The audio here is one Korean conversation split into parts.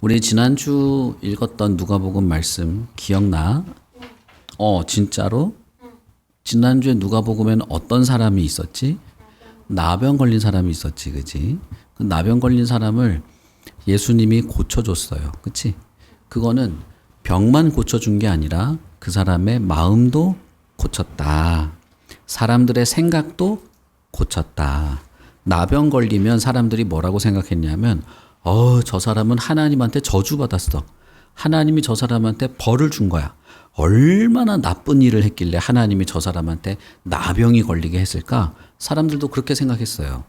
우리 지난주 읽었던 누가복음 말씀 기억나? 진짜로? 지난주에 누가복음에는 어떤 사람이 있었지? 나병 걸린 사람이 있었지, 그지? 그 나병 걸린 사람을 예수님이 고쳐줬어요, 그치? 그거는 병만 고쳐준 게 아니라 그 사람의 마음도 고쳤다. 사람들의 생각도 고쳤다. 나병 걸리면 사람들이 뭐라고 생각했냐면 저 사람은 하나님한테 저주받았어. 하나님이 저 사람한테 벌을 준 거야. 얼마나 나쁜 일을 했길래 하나님이 저 사람한테 나병이 걸리게 했을까? 사람들도 그렇게 생각했어요.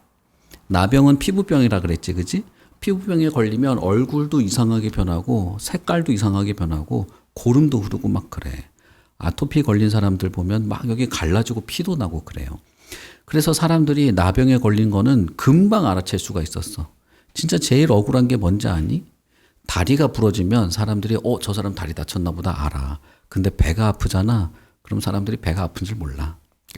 나병은 피부병이라 그랬지, 그지? 피부병에 걸리면 얼굴도 이상하게 변하고 색깔도 이상하게 변하고 고름도 흐르고 막 그래. 아토피 걸린 사람들 보면 막 여기 갈라지고 피도 나고 그래요. 그래서 사람들이 나병에 걸린 거는 금방 알아챌 수가 있었어. 진짜 제일 억울한 게 뭔지 아니? 다리가 부러지면 사람들이 저 사람 다리 다쳤나 보다 알아. 근데 배가 아프잖아. 그럼 사람들이 배가 아픈 줄 몰라.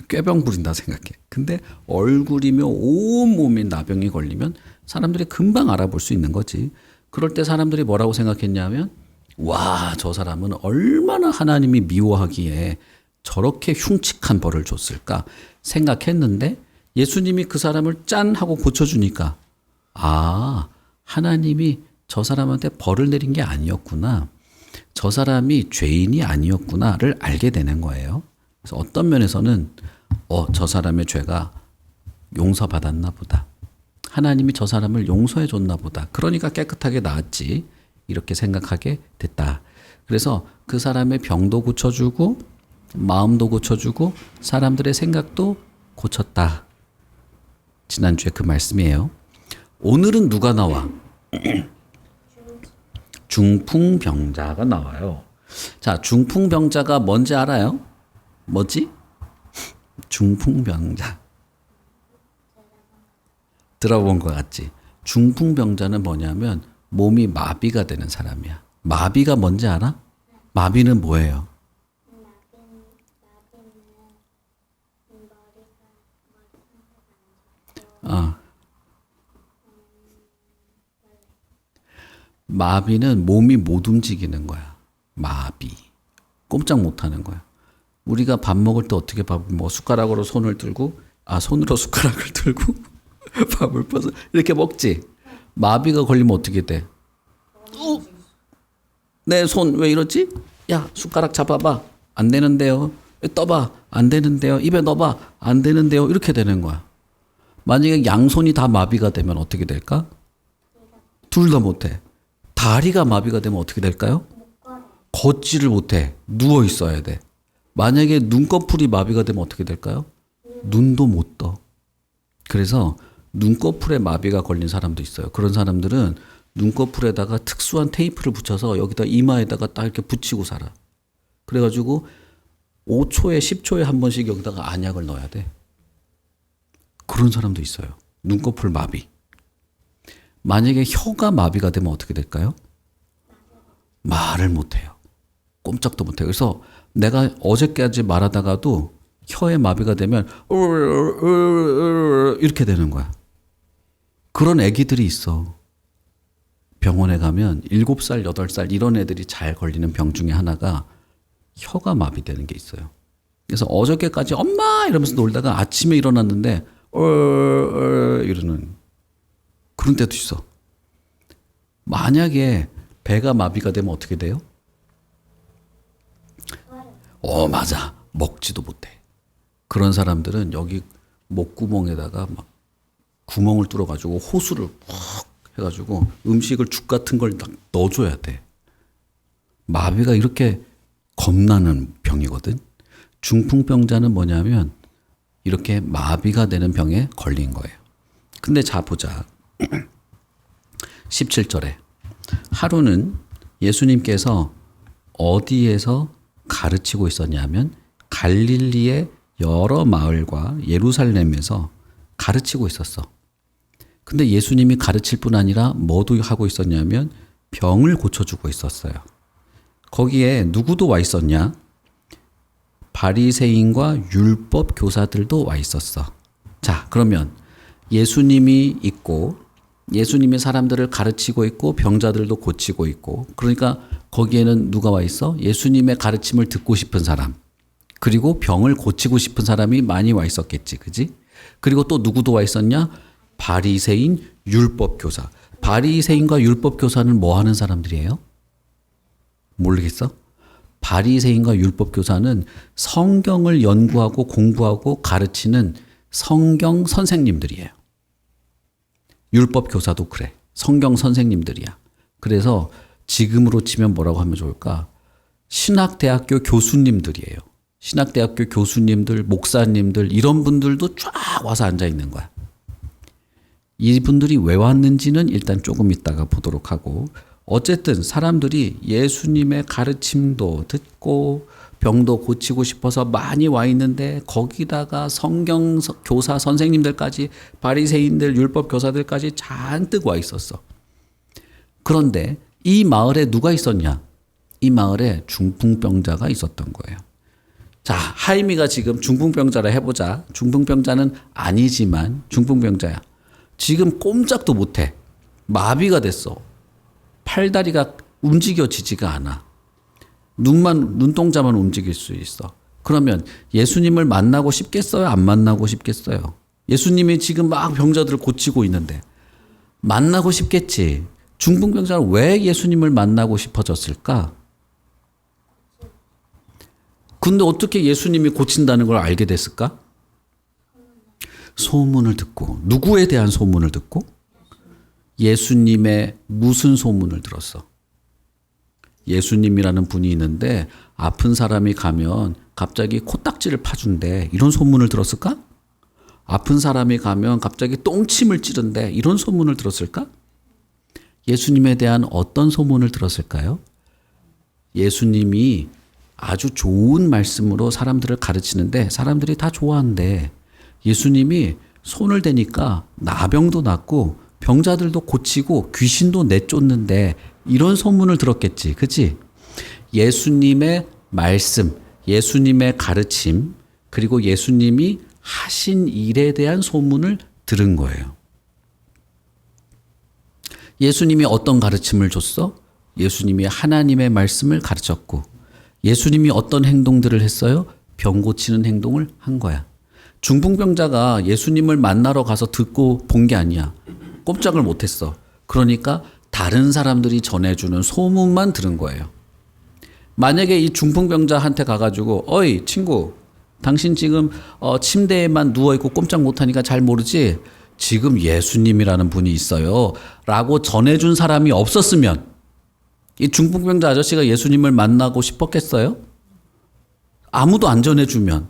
꾀병 부린다 생각해. 근데 얼굴이며 온몸이 나병이 걸리면 사람들이 금방 알아볼 수 있는 거지. 그럴 때 사람들이 뭐라고 생각했냐면 와, 저 사람은 얼마나 하나님이 미워하기에 저렇게 흉측한 벌을 줬을까 생각했는데 예수님이 그 사람을 짠 하고 고쳐주니까 하나님이 저 사람한테 벌을 내린 게 아니었구나. 저 사람이 죄인이 아니었구나를 알게 되는 거예요. 그래서 어떤 면에서는 저 사람의 죄가 용서받았나 보다. 하나님이 저 사람을 용서해 줬나 보다. 그러니까 깨끗하게 나았지. 이렇게 생각하게 됐다. 그래서 그 사람의 병도 고쳐주고 마음도 고쳐주고 사람들의 생각도 고쳤다. 지난주에 그 말씀이에요. 오늘은 누가 나와? 중풍병자가 나와요. 자, 중풍병자가 뭔지 알아요? 뭐지? 중풍병자. 들어본 것 같지? 중풍병자는 뭐냐면 몸이 마비가 되는 사람이야. 마비가 뭔지 알아? 마비는 뭐예요? 마비는 몸이 못 움직이는 거야. 마비. 꼼짝 못 하는 거야. 우리가 밥 먹을 때 어떻게 숟가락으로 손을 들고, 손으로 숟가락을 들고, 밥을 퍼서 이렇게 먹지? 마비가 걸리면 어떻게 돼? 내 손 왜 이러지? 야, 숟가락 잡아봐. 안 되는데요. 떠봐. 안 되는데요. 입에 넣어봐. 안 되는데요. 이렇게 되는 거야. 만약에 양손이 다 마비가 되면 어떻게 될까? 둘 다 못해. 다리가 마비가 되면 어떻게 될까요? 걷지를 못해. 누워 있어야 돼. 만약에 눈꺼풀이 마비가 되면 어떻게 될까요? 눈도 못 떠. 그래서 눈꺼풀에 마비가 걸린 사람도 있어요. 그런 사람들은 눈꺼풀에다가 특수한 테이프를 붙여서 여기다 이마에다가 딱 이렇게 붙이고 살아. 그래가지고 5초에 10초에 한 번씩 여기다가 안약을 넣어야 돼. 그런 사람도 있어요. 눈꺼풀 마비. 만약에 혀가 마비가 되면 어떻게 될까요? 말을 못해요. 꼼짝도 못해요. 그래서 내가 어제까지 말하다가도 혀에 마비가 되면 이렇게 되는 거야. 그런 애기들이 있어. 병원에 가면 7살, 8살 이런 애들이 잘 걸리는 병 중에 하나가 혀가 마비되는 게 있어요. 그래서 어저께까지 엄마 이러면서 놀다가 아침에 일어났는데 이러는 그런 때도 있어. 만약에 배가 마비가 되면 어떻게 돼요? 맞아. 먹지도 못해. 그런 사람들은 여기 목구멍에다가 막 구멍을 뚫어가지고 호수를 푹 해가지고 음식을 죽 같은 걸 딱 넣어줘야 돼. 마비가 이렇게 겁나는 병이거든. 중풍병자는 뭐냐면 이렇게 마비가 되는 병에 걸린 거예요. 근데 자 보자. 17절에 하루는 예수님께서 어디에서 가르치고 있었냐면 갈릴리의 여러 마을과 예루살렘에서 가르치고 있었어. 근데 예수님이 가르칠 뿐 아니라 뭐도 하고 있었냐면 병을 고쳐주고 있었어요. 거기에 누구도 와 있었냐? 바리새인과 율법 교사들도 와 있었어. 자, 그러면 예수님이 있고 예수님이 사람들을 가르치고 있고 병자들도 고치고 있고, 그러니까 거기에는 누가 와 있어? 예수님의 가르침을 듣고 싶은 사람, 그리고 병을 고치고 싶은 사람이 많이 와 있었겠지, 그지? 그리고 또 누구도 와 있었냐? 바리새인, 율법교사. 바리새인과 율법교사는 뭐 하는 사람들이에요? 모르겠어? 바리새인과 율법교사는 성경을 연구하고 공부하고 가르치는 성경 선생님들이에요. 율법교사도 그래. 성경 선생님들이야. 그래서 지금으로 치면 뭐라고 하면 좋을까? 신학대학교 교수님들이에요. 신학대학교 교수님들, 목사님들, 이런 분들도 쫙 와서 앉아 있는 거야. 이분들이 왜 왔는지는 일단 조금 이따가 보도록 하고, 어쨌든 사람들이 예수님의 가르침도 듣고 병도 고치고 싶어서 많이 와 있는데, 거기다가 성경 교사 선생님들까지, 바리새인들, 율법 교사들까지 잔뜩 와 있었어. 그런데 이 마을에 누가 있었냐? 이 마을에 중풍병자가 있었던 거예요. 자, 하임이가 지금 중풍병자라 해보자. 중풍병자는 아니지만 중풍병자야. 지금 꼼짝도 못해. 마비가 됐어. 팔다리가 움직여지지가 않아. 눈동자만 움직일 수 있어. 그러면 예수님을 만나고 싶겠어요? 안 만나고 싶겠어요? 예수님이 지금 막 병자들을 고치고 있는데 만나고 싶겠지. 중풍병자는 왜 예수님을 만나고 싶어졌을까? 근데 어떻게 예수님이 고친다는 걸 알게 됐을까? 소문을 듣고. 누구에 대한 소문을 듣고? 예수님의 무슨 소문을 들었어? 예수님이라는 분이 있는데 아픈 사람이 가면 갑자기 코딱지를 파준대. 이런 소문을 들었을까? 아픈 사람이 가면 갑자기 똥침을 찌른대. 이런 소문을 들었을까? 예수님에 대한 어떤 소문을 들었을까요? 예수님이 아주 좋은 말씀으로 사람들을 가르치는데 사람들이 다 좋아한대. 예수님이 손을 대니까 나병도 낫고 병자들도 고치고 귀신도 내쫓는데, 이런 소문을 들었겠지. 그치? 예수님의 말씀, 예수님의 가르침, 그리고 예수님이 하신 일에 대한 소문을 들은 거예요. 예수님이 어떤 가르침을 줬어? 예수님이 하나님의 말씀을 가르쳤고, 예수님이 어떤 행동들을 했어요? 병 고치는 행동을 한 거야. 중풍병자가 예수님을 만나러 가서 듣고 본 게 아니야. 꼼짝을 못했어. 그러니까 다른 사람들이 전해주는 소문만 들은 거예요. 만약에 이 중풍병자한테 가가지고, 어이 친구, 당신 지금 침대에만 누워있고 꼼짝 못하니까 잘 모르지? 지금 예수님이라는 분이 있어요 라고 전해준 사람이 없었으면 이 중풍병자 아저씨가 예수님을 만나고 싶었겠어요? 아무도 안 전해주면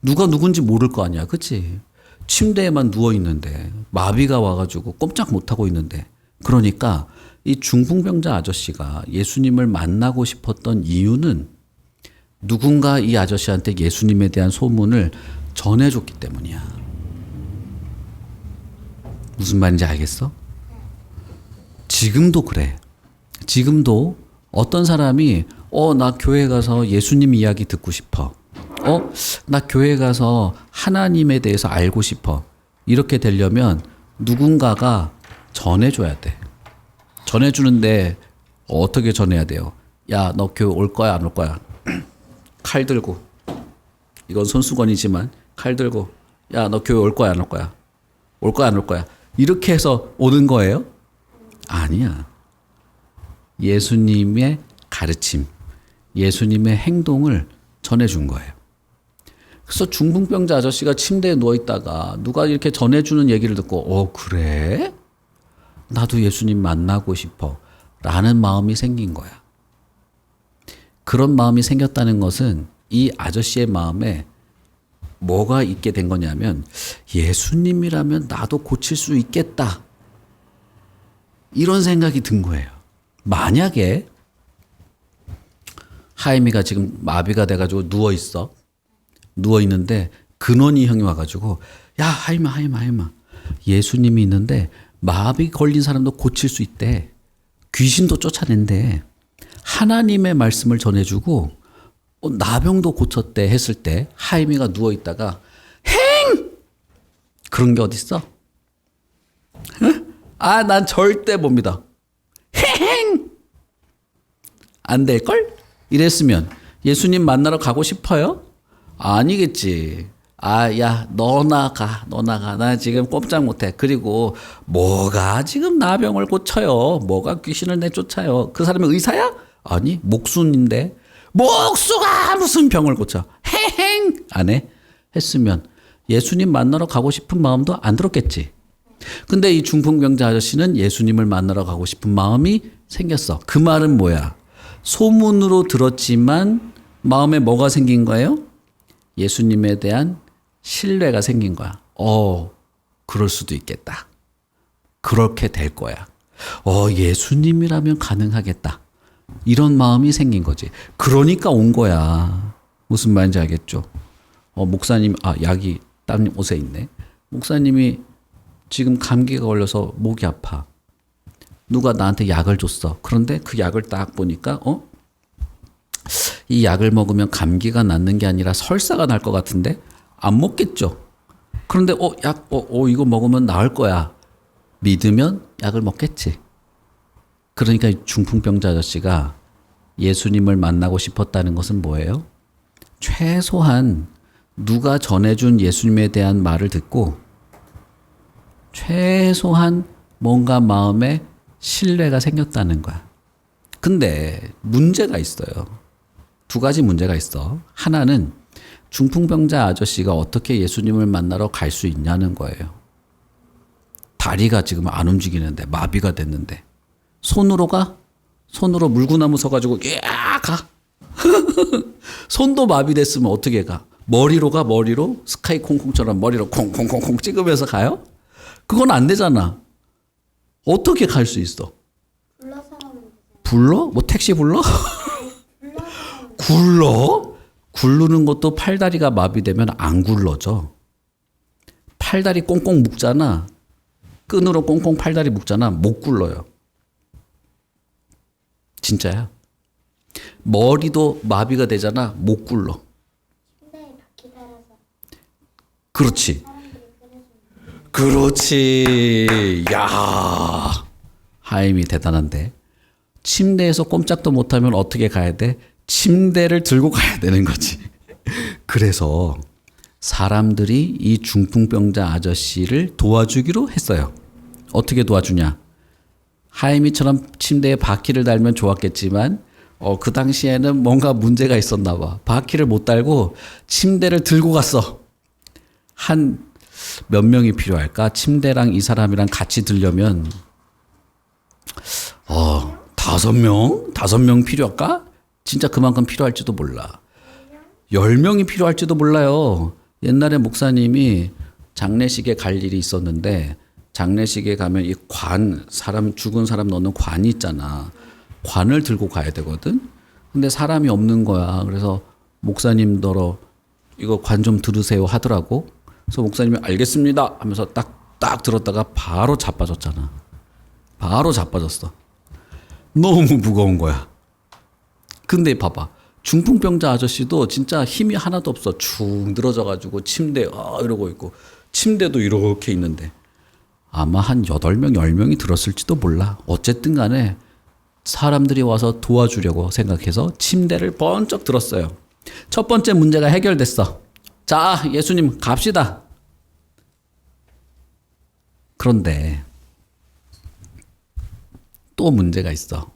누가 누군지 모를 거 아니야. 그치? 침대에만 누워있는데, 마비가 와가지고 꼼짝 못하고 있는데, 그러니까 이 중풍병자 아저씨가 예수님을 만나고 싶었던 이유는 누군가 이 아저씨한테 예수님에 대한 소문을 전해줬기 때문이야. 무슨 말인지 알겠어? 지금도 그래. 지금도 어떤 사람이 나 교회 가서 예수님 이야기 듣고 싶어. 나 교회 가서 하나님에 대해서 알고 싶어. 이렇게 되려면 누군가가 전해줘야 돼. 전해주는데 어떻게 전해야 돼요? 야, 너 교회 올 거야, 안 올 거야? 칼 들고. 이건 손수건이지만 칼 들고. 야, 너 교회 올 거야, 안 올 거야? 올 거야, 안 올 거야? 이렇게 해서 오는 거예요? 아니야. 예수님의 가르침, 예수님의 행동을 전해준 거예요. 그래서 중풍병자 아저씨가 침대에 누워있다가 누가 이렇게 전해주는 얘기를 듣고, 그래? 나도 예수님 만나고 싶어. 라는 마음이 생긴 거야. 그런 마음이 생겼다는 것은 이 아저씨의 마음에 뭐가 있게 된 거냐면, 예수님이라면 나도 고칠 수 있겠다. 이런 생각이 든 거예요. 만약에 하임이가 지금 마비가 돼가지고 누워있어. 누워있는데 근원이 형이 와가지고, 야, 하임아. 예수님이 있는데 마비 걸린 사람도 고칠 수 있대. 귀신도 쫓아낸대. 하나님의 말씀을 전해주고 나병도 고쳤대 했을 때 하임이가 누워있다가 행! 그런 게 어딨어? 아, 난 절대 못 믿어. 헤행! 안 될걸? 이랬으면 예수님 만나러 가고 싶어요? 아니겠지. 아, 야, 너나 가. 나 지금 꼼짝 못해. 그리고 뭐가 지금 나병을 고쳐요? 뭐가 귀신을 내쫓아요? 그 사람이 의사야? 아니, 목수인데. 목수가 무슨 병을 고쳐? 헤행! 안 해? 했으면 예수님 만나러 가고 싶은 마음도 안 들었겠지. 근데 이 중풍병자 아저씨는 예수님을 만나러 가고 싶은 마음이 생겼어. 그 말은 뭐야? 소문으로 들었지만 마음에 뭐가 생긴 거예요? 예수님에 대한 신뢰가 생긴 거야. 그럴 수도 있겠다. 그렇게 될 거야. 예수님이라면 가능하겠다. 이런 마음이 생긴 거지. 그러니까 온 거야. 무슨 말인지 알겠죠? 목사님, 약이 딴 옷에 있네. 목사님이 지금 감기가 걸려서 목이 아파. 누가 나한테 약을 줬어. 그런데 그 약을 딱 보니까, 이 약을 먹으면 감기가 낫는 게 아니라 설사가 날 것 같은데 안 먹겠죠. 그런데 이거 먹으면 나을 거야. 믿으면 약을 먹겠지. 그러니까 중풍병자 아저씨가 예수님을 만나고 싶었다는 것은 뭐예요? 최소한 누가 전해준 예수님에 대한 말을 듣고 최소한 뭔가 마음에 신뢰가 생겼다는 거야. 근데 문제가 있어요. 두 가지 문제가 있어. 하나는 중풍병자 아저씨가 어떻게 예수님을 만나러 갈 수 있냐는 거예요. 다리가 지금 안 움직이는데, 마비가 됐는데. 손으로 가? 손으로 물구나무 서가지고 가? 손도 마비됐으면 어떻게 가? 머리로 가? 머리로? 스카이 콩콩처럼 머리로 콩콩콩콩 찍으면서 가요? 그건 안 되잖아. 어떻게 갈 수 있어? 불러? 뭐 택시 불러? 굴러? 굴르는 것도 팔다리가 마비되면 안 굴러져. 팔다리 꽁꽁 묶잖아. 끈으로 꽁꽁 팔다리 묶잖아. 못 굴러요. 진짜야. 머리도 마비가 되잖아. 못 굴러. 그렇지. 그렇지. 야, 하임이 대단한데. 침대에서 꼼짝도 못하면 어떻게 가야 돼? 침대를 들고 가야 되는 거지. 그래서 사람들이 이 중풍병자 아저씨를 도와주기로 했어요. 어떻게 도와주냐? 하임이처럼 침대에 바퀴를 달면 좋았겠지만 그 당시에는 뭔가 문제가 있었나 봐. 바퀴를 못 달고 침대를 들고 갔어. 한 몇 명이 필요할까? 침대랑 이 사람이랑 같이 들려면 5명? 5명 필요할까? 진짜 그만큼 필요할지도 몰라. 10명이 필요할지도 몰라요. 옛날에 목사님이 장례식에 갈 일이 있었는데 장례식에 가면 이 죽은 사람 넣는 관이 있잖아. 관을 들고 가야 되거든. 근데 사람이 없는 거야. 그래서 목사님더러 이거 관 좀 들으세요 하더라고. 그래서 목사님이 알겠습니다 하면서 딱 들었다가 바로 자빠졌잖아. 바로 자빠졌어. 너무 무거운 거야. 근데 봐봐. 중풍병자 아저씨도 진짜 힘이 하나도 없어. 축 늘어져가지고 침대에 이러고 있고 침대도 이렇게 있는데 아마 한 8명, 10명이 들었을지도 몰라. 어쨌든 간에 사람들이 와서 도와주려고 생각해서 침대를 번쩍 들었어요. 첫 번째 문제가 해결됐어. 자, 예수님 갑시다. 그런데 또 문제가 있어.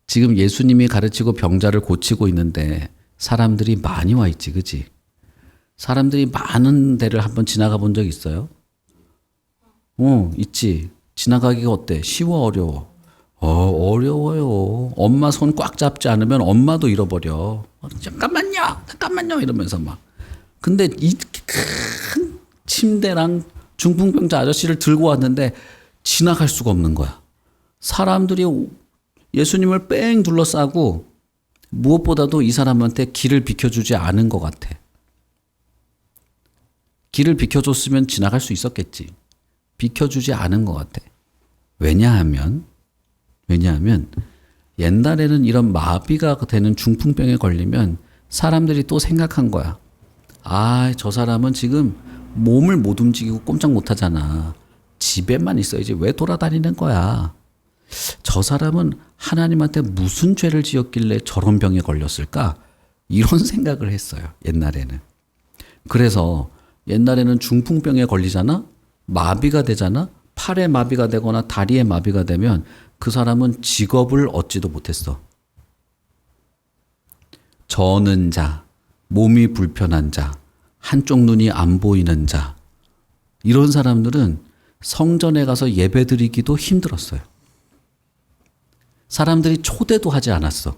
지금 예수님이 가르치고 병자를 고치고 있는데 사람들이 많이 와 있지, 그지? 사람들이 많은 데를 한번 지나가 본 적 있어요? 있지. 지나가기가 어때? 쉬워, 어려워? 어려워요. 엄마 손 꽉 잡지 않으면 엄마도 잃어버려. 잠깐만요 이러면서 막. 근데 이 큰 침대랑 중풍병자 아저씨를 들고 왔는데 지나갈 수가 없는 거야. 사람들이 예수님을 뺑 둘러싸고 무엇보다도 이 사람한테 길을 비켜주지 않은 것 같아. 길을 비켜줬으면 지나갈 수 있었겠지. 비켜주지 않은 것 같아. 왜냐하면 옛날에는 이런 마비가 되는 중풍병에 걸리면 사람들이 또 생각한 거야. 저 사람은 지금 몸을 못 움직이고 꼼짝 못 하잖아. 집에만 있어야지 왜 돌아다니는 거야? 저 사람은 하나님한테 무슨 죄를 지었길래 저런 병에 걸렸을까? 이런 생각을 했어요. 옛날에는. 그래서 옛날에는 중풍병에 걸리잖아? 마비가 되잖아? 팔에 마비가 되거나 다리에 마비가 되면 그 사람은 직업을 얻지도 못했어. 저는 자, 몸이 불편한 자, 한쪽 눈이 안 보이는 자, 이런 사람들은 성전에 가서 예배 드리기도 힘들었어요. 사람들이 초대도 하지 않았어.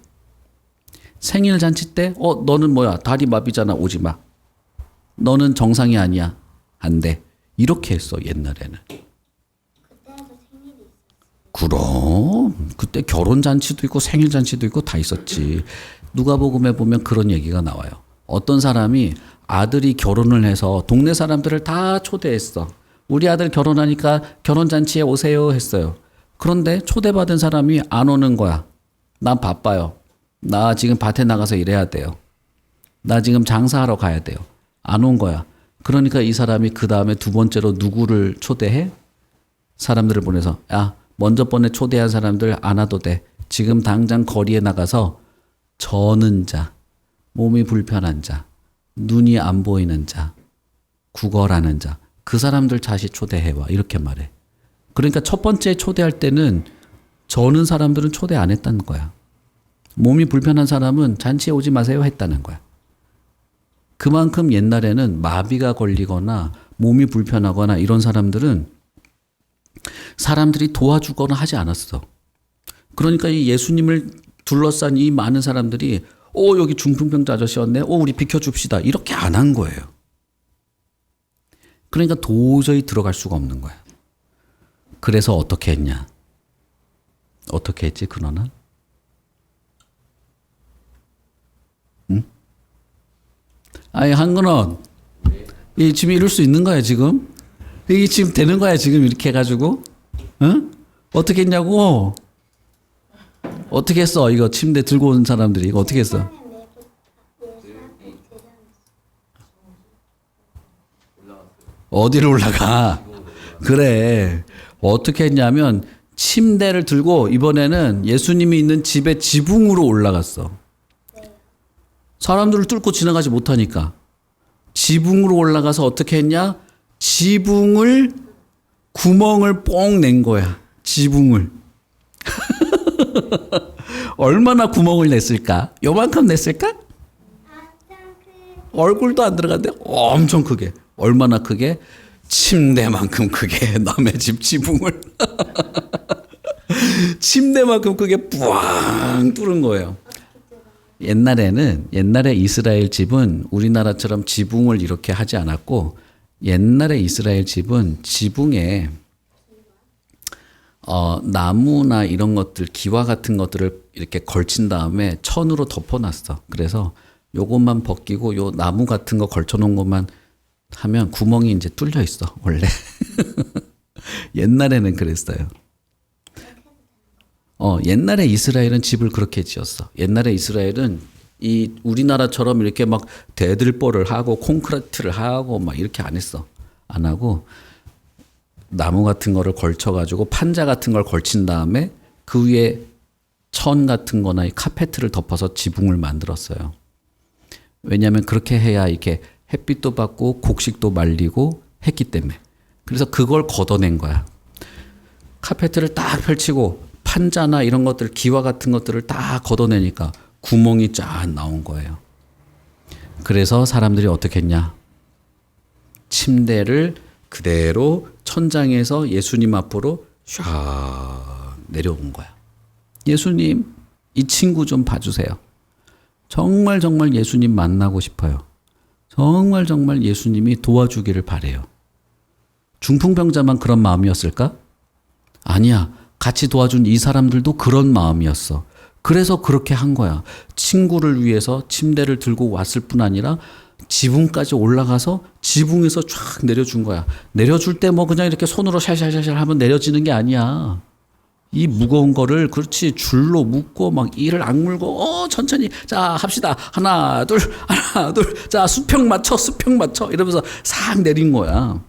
생일 잔치 때, 너는 뭐야? 다리 마비잖아. 오지 마. 너는 정상이 아니야. 안 돼. 이렇게 했어, 옛날에는. 그때도 생일이 있었어. 그럼. 그때 결혼 잔치도 있고 생일 잔치도 있고 다 있었지. 누가복음에 보면 그런 얘기가 나와요. 어떤 사람이 아들이 결혼을 해서 동네 사람들을 다 초대했어. 우리 아들 결혼하니까 결혼잔치에 오세요 했어요. 그런데 초대받은 사람이 안 오는 거야. 난 바빠요. 나 지금 밭에 나가서 일해야 돼요. 나 지금 장사하러 가야 돼요. 안 온 거야. 그러니까 이 사람이 그 다음에 두 번째로 누구를 초대해? 사람들을 보내서 야, 먼저 번에 초대한 사람들 안 와도 돼. 지금 당장 거리에 나가서 저는 자, 몸이 불편한 자, 눈이 안 보이는 자, 구걸하는 자, 그 사람들 다시 초대해와. 이렇게 말해. 그러니까 첫 번째 초대할 때는 저는 사람들은 초대 안 했다는 거야. 몸이 불편한 사람은 잔치에 오지 마세요 했다는 거야. 그만큼 옛날에는 마비가 걸리거나 몸이 불편하거나 이런 사람들은 사람들이 도와주거나 하지 않았어. 그러니까 이 예수님을 둘러싼 이 많은 사람들이 여기 중풍병자 아저씨 왔네. 우리 비켜줍시다. 이렇게 안 한 거예요. 그러니까 도저히 들어갈 수가 없는 거야. 그래서 어떻게 했냐? 어떻게 했지 그너는? 응? 아니 한근원, 이 지금 이럴 수 있는 거야 지금? 이게 지금 되는 거야 지금 이렇게 해가지고? 응? 어떻게 했냐고? 어떻게 했어? 이거 침대 들고 온 사람들이 이거 어떻게 했어? 어디로 올라가? 그래. 어떻게 했냐면 침대를 들고 이번에는 예수님이 있는 집의 지붕으로 올라갔어. 사람들을 뚫고 지나가지 못하니까. 지붕으로 올라가서 어떻게 했냐? 지붕을 구멍을 뽕 낸 거야. 지붕을. 얼마나 구멍을 냈을까? 요만큼 냈을까? 얼굴도 안 들어갔는데 엄청 크게. 얼마나 크게? 침대만큼 크게 남의 집 지붕을 침대만큼 크게 뿌앙 뚫은 거예요. 옛날에 이스라엘 집은 우리나라처럼 지붕을 이렇게 하지 않았고 옛날에 이스라엘 집은 지붕에 나무나 이런 것들 기와 같은 것들을 이렇게 걸친 다음에 천으로 덮어놨어. 그래서 요것만 벗기고 요 나무 같은 거 걸쳐놓은 것만 하면 구멍이 이제 뚫려 있어 원래. 옛날에는 그랬어요. 옛날에 이스라엘은 집을 그렇게 지었어. 옛날에 이스라엘은 이 우리나라처럼 이렇게 막 대들보를 하고 콘크리트를 하고 막 이렇게 안 했어. 안 하고 나무 같은 거를 걸쳐가지고 판자 같은 걸 걸친 다음에 그 위에 천 같은 거나 이 카페트를 덮어서 지붕을 만들었어요. 왜냐하면 그렇게 해야 이렇게 햇빛도 받고 곡식도 말리고 했기 때문에. 그래서 그걸 걷어낸 거야. 카페트를 딱 펼치고 판자나 이런 것들 기와 같은 것들을 딱 걷어내니까 구멍이 쫙 나온 거예요. 그래서 사람들이 어떻게 했냐? 침대를 그대로 천장에서 예수님 앞으로 쫙 내려온 거야. 예수님, 이 친구 좀 봐주세요. 정말 예수님 만나고 싶어요. 정말 예수님이 도와주기를 바래요. 중풍병자만 그런 마음이었을까? 아니야. 같이 도와준 이 사람들도 그런 마음이었어. 그래서 그렇게 한 거야. 친구를 위해서 침대를 들고 왔을 뿐 아니라 지붕까지 올라가서 지붕에서 쫙 내려준 거야. 내려줄 때 뭐 그냥 이렇게 손으로 샬샬샬 하면 내려지는 게 아니야. 이 무거운 거를 그렇지 줄로 묶고 막 이를 악물고 천천히 자 합시다. 하나 둘 자 수평 맞춰 이러면서 싹 내린 거야.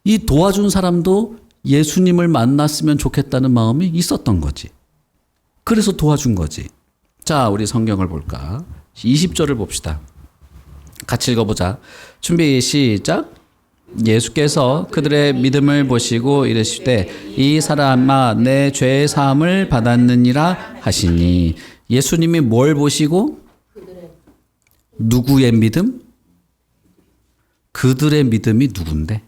이 도와준 사람도 예수님을 만났으면 좋겠다는 마음이 있었던 거지. 그래서 도와준 거지. 자, 우리 성경을 볼까? 20절을 봅시다. 같이 읽어보자. 준비 시작. 예수께서 그들의 믿음을 보시고 이르시되 이 사람아 내 죄의 사함을 받았느니라 하시니. 예수님이 뭘 보시고? 누구의 믿음? 그들의 믿음이 누군데?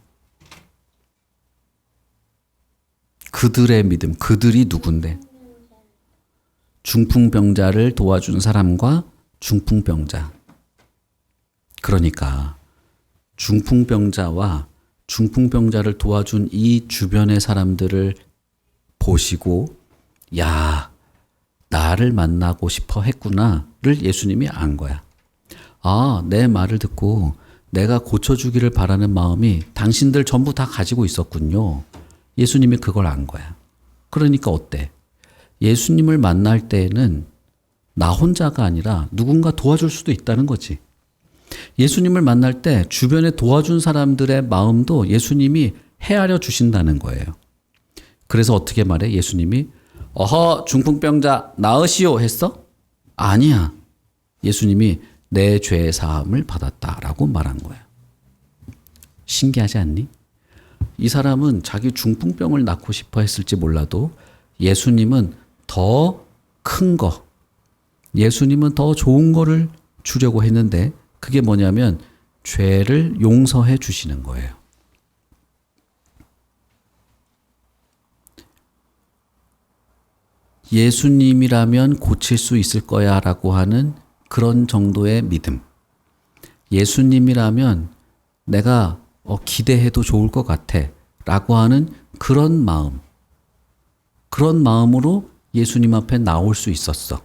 그들의 믿음, 그들이 누군데? 중풍병자를 도와준 사람과 중풍병자. 그러니까 중풍병자와 중풍병자를 도와준 이 주변의 사람들을 보시고 야, 나를 만나고 싶어 했구나를 예수님이 안 거야. 아, 내 말을 듣고 내가 고쳐주기를 바라는 마음이 당신들 전부 다 가지고 있었군요. 예수님이 그걸 안 거야. 그러니까 어때? 예수님을 만날 때에는 나 혼자가 아니라 누군가 도와줄 수도 있다는 거지. 예수님을 만날 때 주변에 도와준 사람들의 마음도 예수님이 헤아려 주신다는 거예요. 그래서 어떻게 말해? 예수님이 어허 중풍병자 나으시오 했어? 아니야. 예수님이 내 죄의 사함을 받았다라고 말한 거야. 신기하지 않니? 이 사람은 자기 중풍병을 낫고 싶어 했을지 몰라도 예수님은 더 큰 거, 예수님은 더 좋은 거를 주려고 했는데 그게 뭐냐면 죄를 용서해 주시는 거예요. 예수님이라면 고칠 수 있을 거야 라고 하는 그런 정도의 믿음. 예수님이라면 내가 기대해도 좋을 것 같아 라고 하는 그런 마음. 그런 마음으로 예수님 앞에 나올 수 있었어.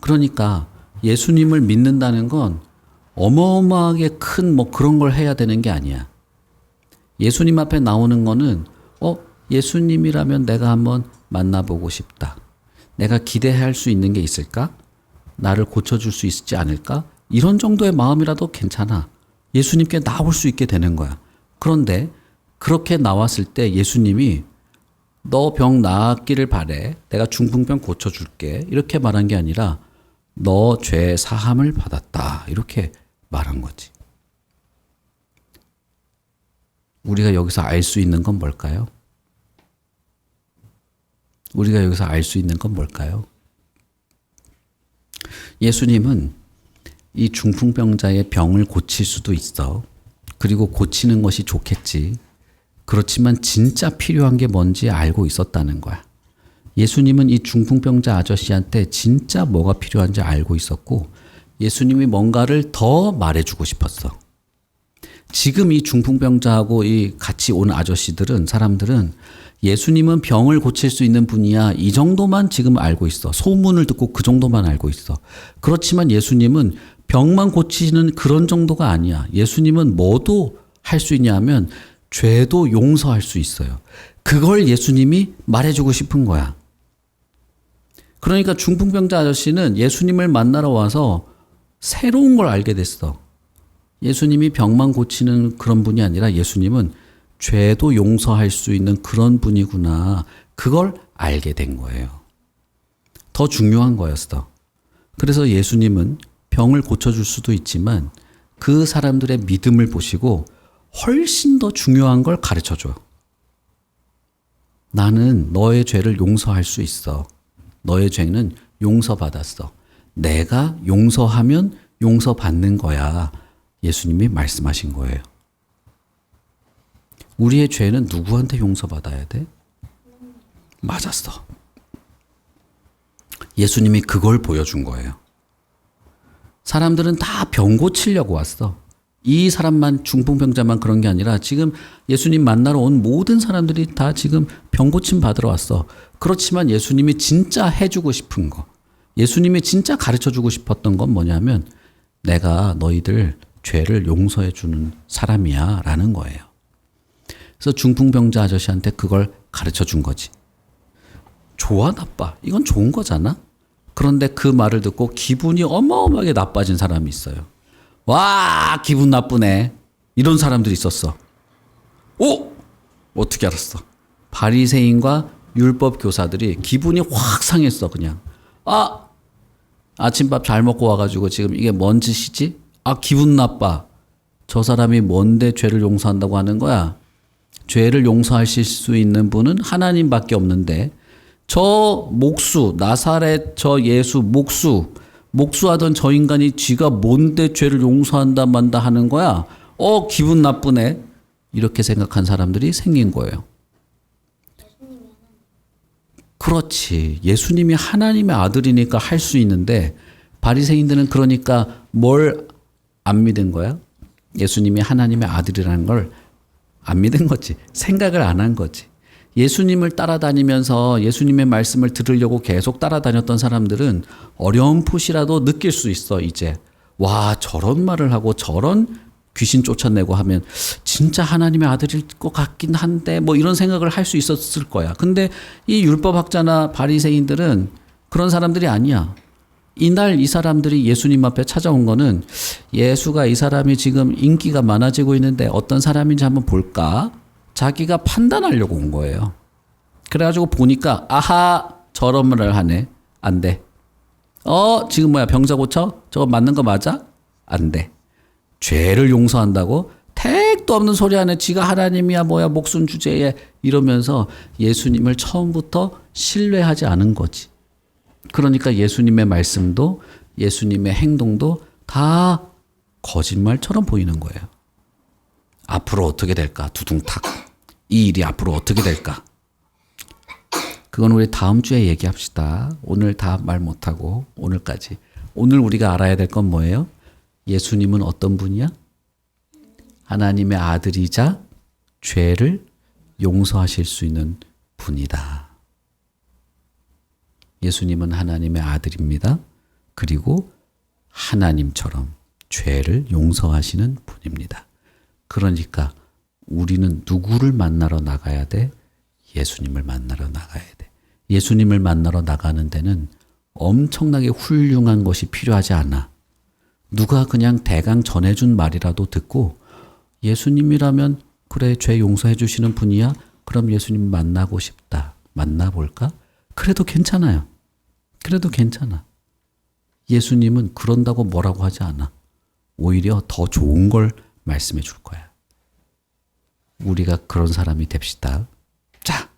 그러니까 예수님을 믿는다는 건 어마어마하게 큰 그런 걸 해야 되는 게 아니야. 예수님 앞에 나오는 거는 예수님이라면 내가 한번 만나보고 싶다. 내가 기대할 수 있는 게 있을까? 나를 고쳐줄 수 있지 않을까? 이런 정도의 마음이라도 괜찮아. 예수님께 나올 수 있게 되는 거야. 그런데 그렇게 나왔을 때 예수님이 너 병 나았기를 바래. 내가 중풍병 고쳐줄게. 이렇게 말한 게 아니라 너 죄 사함을 받았다. 이렇게 말한 거지. 우리가 여기서 알 수 있는 건 뭘까요? 우리가 여기서 알 수 있는 건 뭘까요? 예수님은 이 중풍병자의 병을 고칠 수도 있어. 그리고 고치는 것이 좋겠지. 그렇지만 진짜 필요한 게 뭔지 알고 있었다는 거야. 예수님은 이 중풍병자 아저씨한테 진짜 뭐가 필요한지 알고 있었고 예수님이 뭔가를 더 말해주고 싶었어. 지금 이 중풍병자하고 이 같이 온 아저씨들은 사람들은 예수님은 병을 고칠 수 있는 분이야. 이 정도만 지금 알고 있어. 소문을 듣고 그 정도만 알고 있어. 그렇지만 예수님은 병만 고치는 그런 정도가 아니야. 예수님은 뭐도 할 수 있냐 하면 죄도 용서할 수 있어요. 그걸 예수님이 말해주고 싶은 거야. 그러니까 중풍병자 아저씨는 예수님을 만나러 와서 새로운 걸 알게 됐어. 예수님이 병만 고치는 그런 분이 아니라 예수님은 죄도 용서할 수 있는 그런 분이구나. 그걸 알게 된 거예요. 더 중요한 거였어. 그래서 예수님은 병을 고쳐줄 수도 있지만 그 사람들의 믿음을 보시고 훨씬 더 중요한 걸 가르쳐줘요. 나는 너의 죄를 용서할 수 있어. 너의 죄는 용서받았어. 내가 용서하면 용서받는 거야. 예수님이 말씀하신 거예요. 우리의 죄는 누구한테 용서받아야 돼? 맞았어. 예수님이 그걸 보여준 거예요. 사람들은 다 병 고치려고 왔어. 이 사람만 중풍병자만 그런 게 아니라 지금 예수님 만나러 온 모든 사람들이 다 지금 병 고침 받으러 왔어. 그렇지만 예수님이 진짜 해주고 싶은 거, 예수님이 진짜 가르쳐주고 싶었던 건 뭐냐면 내가 너희들 죄를 용서해 주는 사람이야 라는 거예요. 그래서 중풍병자 아저씨한테 그걸 가르쳐 준 거지. 좋아 나빠? 이건 좋은 거잖아. 그런데 그 말을 듣고 기분이 어마어마하게 나빠진 사람이 있어요. 와 기분 나쁘네. 이런 사람들이 있었어. 오 어떻게 알았어? 바리새인과 율법 교사들이 기분이 확 상했어. 그냥 아침밥 잘 먹고 와가지고 지금 이게 뭔 짓이지? 기분 나빠. 저 사람이 뭔데 죄를 용서한다고 하는 거야? 죄를 용서하실 수 있는 분은 하나님밖에 없는데 저 목수, 나사렛 저 예수 목수하던 저 인간이 지가 뭔데 죄를 용서한다 만다 하는 거야? 기분 나쁘네. 이렇게 생각한 사람들이 생긴 거예요. 그렇지. 예수님이 하나님의 아들이니까 할 수 있는데 바리새인들은 그러니까 뭘 안 믿은 거야? 예수님이 하나님의 아들이라는 걸 안 믿은 거지. 생각을 안 한 거지. 예수님을 따라다니면서 예수님의 말씀을 들으려고 계속 따라다녔던 사람들은 어렴풋이라도 느낄 수 있어. 이제 와, 저런 말을 하고 저런 귀신 쫓아내고 하면 진짜 하나님의 아들일 것 같긴 한데 뭐 이런 생각을 할 수 있었을 거야. 근데 이 율법학자나 바리새인들은 그런 사람들이 아니야. 이날 이 사람들이 예수님 앞에 찾아온 거는 예수가 이 사람이 지금 인기가 많아지고 있는데 어떤 사람인지 한번 볼까? 자기가 판단하려고 온 거예요. 그래가지고 보니까 아하, 저런 말을 하네. 안 돼. 지금 뭐야, 병자 고쳐? 저거 맞는 거 맞아? 안 돼. 죄를 용서한다고? 택도 없는 소리 하네. 지가 하나님이야 뭐야, 목숨 주제에 이러면서 예수님을 처음부터 신뢰하지 않은 거지. 그러니까 예수님의 말씀도 예수님의 행동도 다 거짓말처럼 보이는 거예요. 앞으로 어떻게 될까? 두둥탁. 이 일이 앞으로 어떻게 될까? 그건 우리 다음 주에 얘기합시다. 오늘 다 말 못하고 오늘까지. 오늘 우리가 알아야 될 건 뭐예요? 예수님은 어떤 분이야? 하나님의 아들이자 죄를 용서하실 수 있는 분이다. 예수님은 하나님의 아들입니다. 그리고 하나님처럼 죄를 용서하시는 분입니다. 그러니까 우리는 누구를 만나러 나가야 돼? 예수님을 만나러 나가야 돼. 예수님을 만나러 나가는 데는 엄청나게 훌륭한 것이 필요하지 않아. 누가 그냥 대강 전해준 말이라도 듣고 예수님이라면 그래, 죄 용서해 주시는 분이야? 그럼 예수님 만나고 싶다. 만나볼까? 그래도 괜찮아요. 그래도 괜찮아. 예수님은 그런다고 뭐라고 하지 않아. 오히려 더 좋은 걸 말씀해 줄 거야. 우리가 그런 사람이 됩시다. 자,